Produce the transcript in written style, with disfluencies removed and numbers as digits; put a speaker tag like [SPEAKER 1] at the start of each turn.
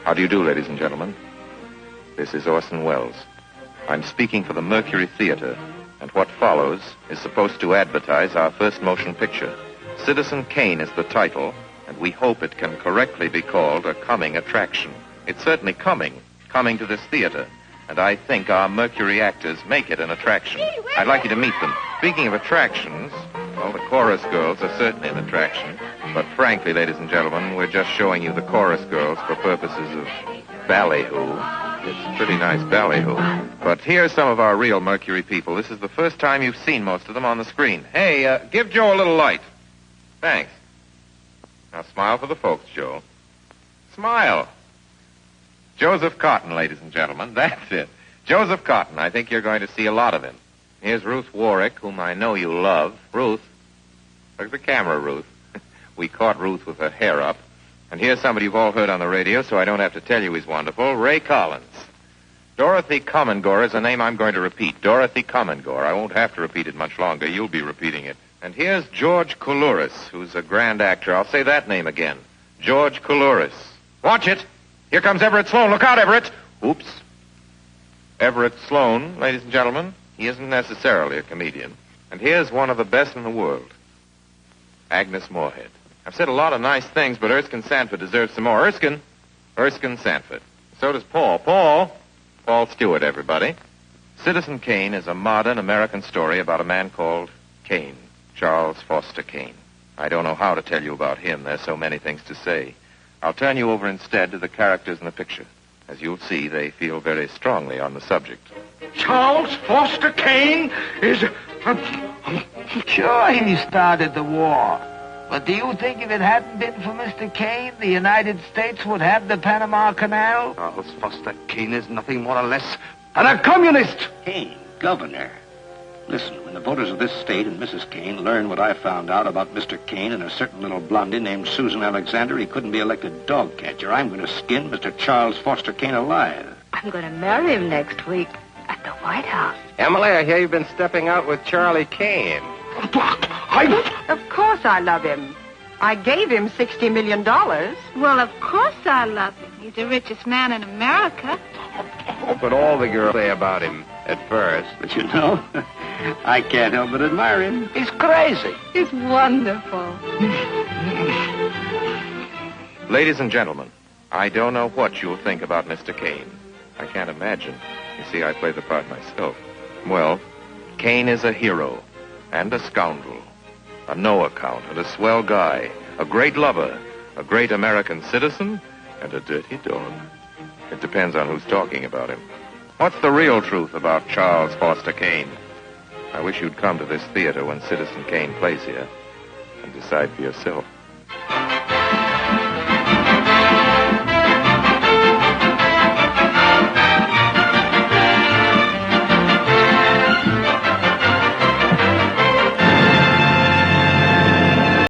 [SPEAKER 1] How do you do, ladies and gentlemen? This is Orson Welles. I'm speaking for the Mercury Theater, and what follows is supposed to advertise our first motion picture. Citizen Kane is the title, and we hope it can correctly be called a coming attraction. It's certainly coming to this theater, and I think our Mercury actors make it an attraction. I'd like you to meet them. Speaking of attractions, well, the chorus girls are certainly an attraction, but frankly, ladies and gentlemen, we're just showing you the chorus girls for purposes of ballyhoo. It's pretty nice ballyhoo. But here's some of our real Mercury people. This is the first time you've seen most of them on the screen. Hey, give Joe a little light. Thanks. Now smile for the folks, Joe. Smile. Joseph Cotton, ladies and gentlemen. That's it. Joseph Cotton. I think you're going to see a lot of him. Here's Ruth Warwick, whom I know you love. Ruth. Look at the camera, Ruth. We caught Ruth with her hair up. And here's somebody you've all heard on the radio, so I don't have to tell you he's wonderful. Ray Collins. Dorothy Commongore is a name I'm going to repeat. Dorothy Commongore. I won't have to repeat it much longer. You'll be repeating it. And here's George Coulouris, who's a grand actor. I'll say that name again. George Coulouris. Watch it. Here comes Everett Sloane. Look out, Everett. Oops. Everett Sloane, ladies and gentlemen, he isn't necessarily a comedian. And here's one of the best in the world. Agnes Moorehead. I've said a lot of nice things, but Erskine Sanford deserves some more. Erskine Sanford. So does Paul. Paul Stewart, everybody. Citizen Kane is a modern American story about a man called Kane, Charles Foster Kane. I don't know how to tell you about him. There's so many things to say. I'll turn you over instead to the characters in the picture. As you'll see, they feel very strongly on the subject.
[SPEAKER 2] Charles Foster Kane is...
[SPEAKER 3] Sure, he started the war. But do you think if it hadn't been for Mr. Kane, the United States would have the Panama Canal?
[SPEAKER 2] Charles Foster Kane is nothing more or less than a communist.
[SPEAKER 4] Kane, governor. Listen, when the voters of this state and Mrs. Kane learn what I found out about Mr. Kane and a certain little blondie named Susan Alexander, he couldn't be elected dog catcher. I'm going to skin Mr. Charles Foster Kane alive.
[SPEAKER 5] I'm going to marry him next week at the White House.
[SPEAKER 6] Emily, I hear you've been stepping out with Charlie Kane.
[SPEAKER 5] Of course I love him. I gave him $60 million.
[SPEAKER 7] Well, of course I love him. He's the richest man in America.
[SPEAKER 6] But all the girls say about him at first.
[SPEAKER 4] But you know, I can't help but admire him. He's crazy.
[SPEAKER 5] He's wonderful.
[SPEAKER 1] Ladies and gentlemen, I don't know what you'll think about Mr. Kane. I can't imagine. You see, I play the part myself. Well, Kane is a hero and a scoundrel, a no-account and a swell guy, a great lover, a great American citizen, and a dirty dog. It depends on who's talking about him. What's the real truth about Charles Foster Kane? I wish you'd come to this theater when Citizen Kane plays here and decide for yourself.